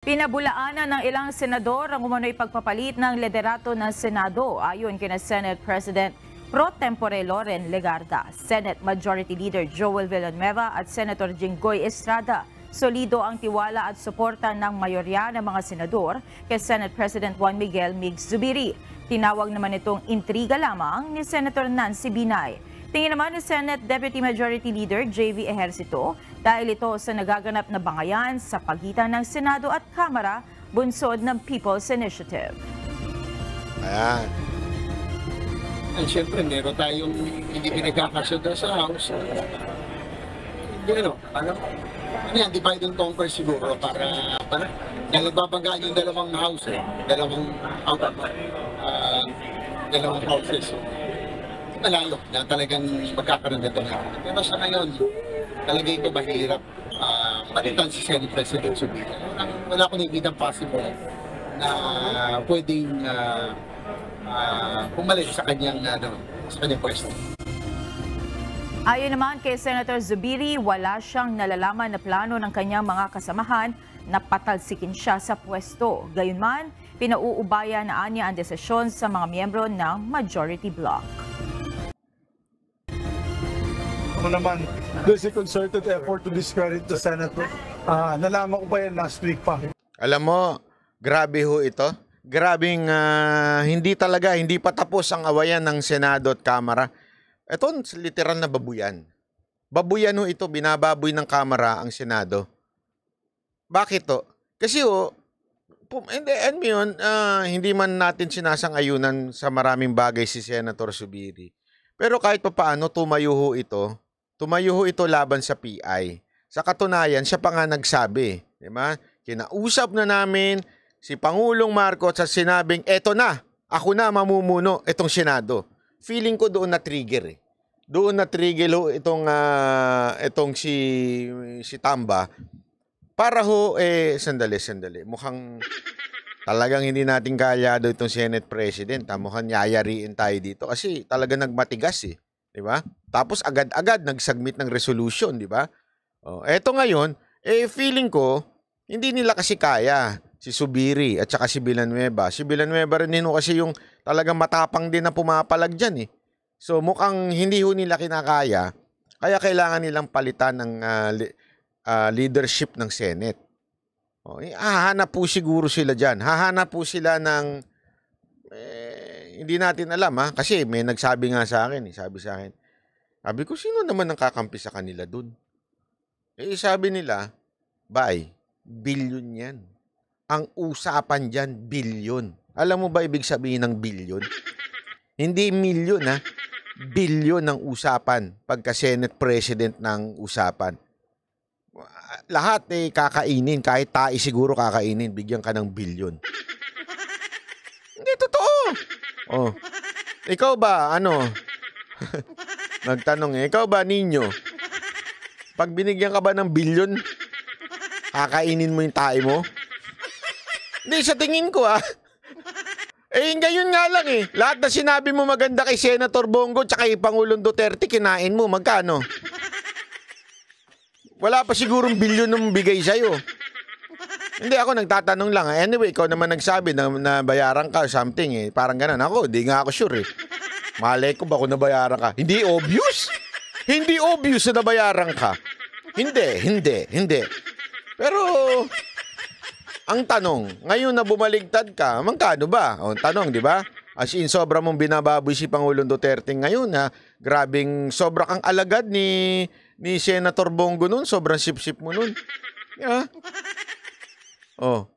Pinabulaanan ng ilang senador ang umano'y pagpapalit ng liderato ng Senado ayon kina Senate President Pro Tempore Loren Legarda, Senate Majority Leader Joel Villanueva at Senator Jinggoy Estrada. Solido ang tiwala at suporta ng mayorya ng mga senador kay Senate President Juan Miguel Mig Zubiri. Tinawag naman itong intriga lamang ni Senator Nancy Binay. Tingin naman ni Senate Deputy Majority Leader JV Ejercito dahil ito sa nagaganap na bangayan sa pagitan ng Senado at Kamara bunsod ng People's Initiative. Ayan. At syempre, meron tayong hindi pinagkakasunod sa House. Hindi yan, divide and conquer siguro para nagbabanggaan yung dalawang House dalawang houses. Malayo na talagang magkakaroon nito na. Pero sa ngayon, talaga ito mahirap palitan si Senate President Zubiri. Wala akong ibigang possible na pwedeng pumalit sa kanyang pwesto. Ayon naman kay Senator Zubiri, wala siyang nalalaman na plano ng kanyang mga kasamahan na patalsikin siya sa pwesto. Gayunman, pinauubaya na anya ang desisyon sa mga miyembro ng Majority Bloc. Ano naman, there's a concerted effort to discredit the Senator. Nalaman ko pa yan last week pa. Alam mo, grabe ho ito. Grabing hindi pa tapos ang awayan ng Senado at Kamara. Ito, literal na babuyan. Babuyan ho ito, binababoy ng Kamara ang Senado. Bakit to? Kasi hindi man natin sinasang-ayunan sa maraming bagay si Senator Zubiri. Pero kahit pa paano, tumayo ho ito laban sa PI. Sa katunayan, siya pa nga nagsabi. Diba? Kinausap na namin si Pangulong Marcos at sinabing, eto na, ako na mamumuno itong Senado. Feeling ko doon na-trigger. Doon na-trigger ho itong si Tamba. Para ho, sandali. Mukhang talagang hindi natin kalyado itong Senate President. Mukhang yayariin tayo dito kasi talagang nagmatigas di ba? Tapos agad-agad nagsubmit ng resolution, di ba? Eto ngayon, feeling ko hindi nila kasi kaya si Zubiri at saka si Villanueva. Si Villanueva rin kasi yung talagang matapang din na pumapalag diyan So mukhang hindi ho nila kinakaya. Kaya kailangan nilang palitan ng leadership ng Senate. Hahanap po siguro sila dyan. Hahanap po sila ng hindi natin alam kasi may nagsabi nga sa akin. Sabi ko, sino naman ang kakampi sa kanila dun? Sabi nila, billion yan. Ang usapan dyan, billion. Alam mo ba ibig sabihin ng billion? Hindi milyon billion ang usapan pagka Senate President ng usapan. Lahat kakainin, kahit tayo siguro kakainin, bigyan ka ng billion. Hindi totoo. Ikaw ba, nagtanong ikaw ba, Ninyo? Pag binigyan ka ba ng billion, kakainin mo yung tae mo? Hindi, sa tingin ko ngayon nga lang lahat na sinabi mo maganda kay Senator Bongo tsaka kay Pangulong Duterte, kinain mo, magkano? Wala pa sigurong bilyon ng bigay sa'yo. Hindi, ako nagtatanong lang. Anyway, ikaw naman nagsabi na bayaran ka something Parang ganun. Ako, di nga ako sure Malay ko ba kung nabayaran ka? Hindi obvious? Hindi obvious na nabayaran ka. Hindi. Pero, ang tanong, ngayon na bumaligtad ka, magkano ba? Tanong, di ba? As in, sobra mong binababoy si Pangulong Duterte ngayon grabing sobra kang alagad ni Senator Bongo nun, sobrang sip-sip mo nun. Yeah.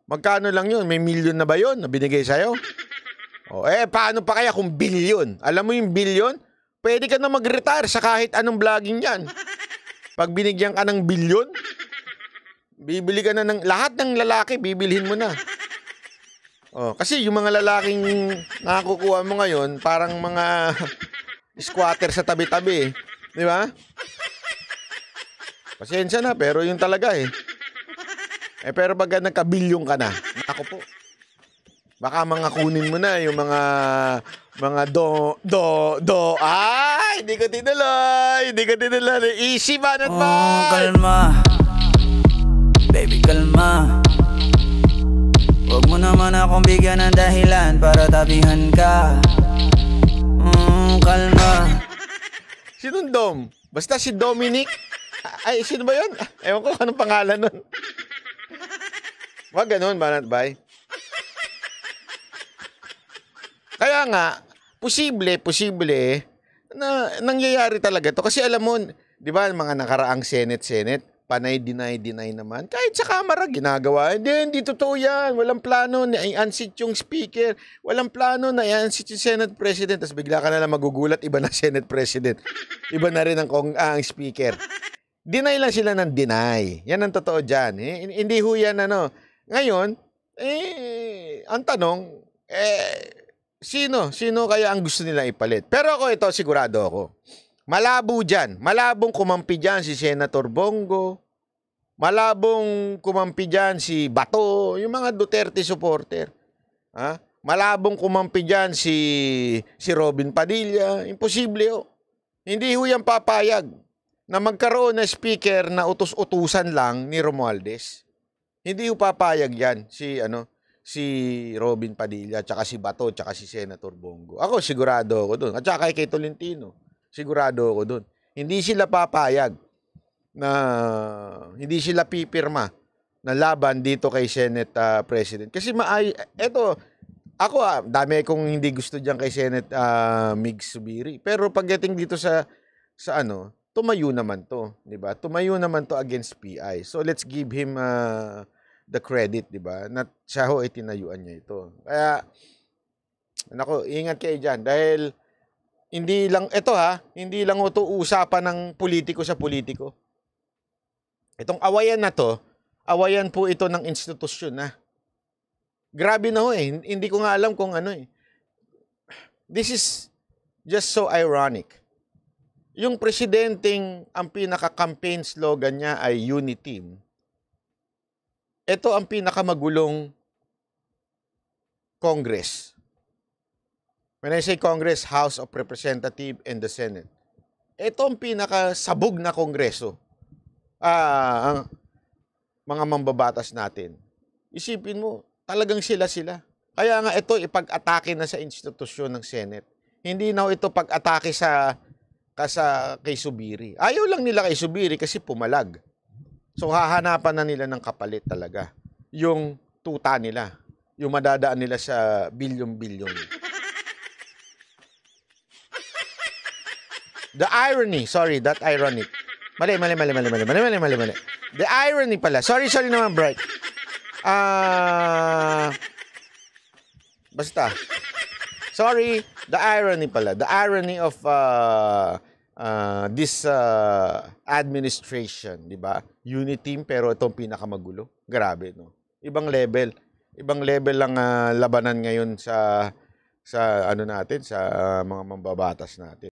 Magkano lang yun? May milyon na ba yun na binigay sa'yo? Paano pa kaya kung bilyon? Alam mo yung bilyon? Pwede ka na mag-retire sa kahit anong vlogging yan. Pag binigyan ka ng bilyon, bibili ka na ng lahat ng lalaki, bibilhin mo na. Kasi yung mga lalaking nakakukuha mo ngayon, parang mga squatter sa tabi-tabi. Di ba? Pasensya na, pero yun talaga pero pag nagkabilyong ka na, ako po, baka mga kunin mo na yung mga hindi ko tinuloy. Easy man at kalma, baby kalma. naman akong bigyan ng dahilan para tabihan ka. Kalma. Sinong Dom? Basta si Dominic. Ay, sino ba yun? Ewan ko anong pangalan nun. Wag ganun, Banat Bay. Kaya nga, posible na nangyayari talaga to. Kasi alam mo, di ba, mga nakaraang Senate, panay deny naman. Kahit sa Kamara, ginagawa. Hindi totoo yan. Walang plano na i-unseat yung speaker. Walang plano na i-unseat yung Senate President. Tapos bigla ka na lang magugulat, iba na Senate President. Iba na rin ang speaker. Deny lang sila ng deny. Yan ang totoo dyan. Hindi ho yan ano. Ngayon, ang tanong, sino kaya ang gusto nila ipalit? Pero ako ito, sigurado ako. Malabo dyan. Malabong kumampi dyan si Senator Bongo. Malabong kumampi dyan si Bato. Yung mga Duterte supporter. Ha? Malabong kumampi dyan si Robin Padilla. Imposible ho. Hindi ho yan papayag na magkaroon na speaker na utos-utusan lang ni Romualdez. Hindi ho papayag yan si Robin Padilla, tsaka si Bato, tsaka si Senator Bongo. Ako, sigurado ako doon. At tsaka kay Tolentino, sigurado ako doon. Hindi sila papayag na hindi sila pipirma na laban dito kay Senate President. Kasi ako dami kong hindi gusto diyan kay Senate Mig Zubiri. Pero pagdating dito sa tumayo naman to, 'di ba? Tumayo naman to against PI. So let's give him the credit, 'di ba? Na siya ho itinayuan niya ito. Kaya nako, ingat kayo diyan dahil hindi lang ito usapan ng politiko sa politiko. Itong awayan na to, awayan po ito ng institusyon na. Grabe na ho hindi ko nga alam kung ano eh. This is just so ironic. Yung presidenteng ang pinaka-campaign slogan niya ay Uniteam. Ito ang pinakamagulong Congress. When I say Congress, House of Representatives and the Senate. Ito ang pinakasabog na kongreso. Ang mga mambabatas natin. Isipin mo, talagang sila. Kaya nga ito ipag-atake na sa institusyon ng Senate. Hindi na ito pag-atake kay Zubiri. Ayaw lang nila kay Zubiri kasi pumalag. So hahanapan na nila ng kapalit talaga. Yung tuta nila. Yung madadaan nila sa bilyon-bilyon. The irony, sorry, that ironic. Mali. The irony pala. Sorry naman, Bright. Basta. Sorry, the irony pala. The irony of this administration, di ba? Uniteam, pero itong pinakamagulo. Grabe, no? Ibang level. Ibang level lang labanan ngayon sa mga mambabatas natin.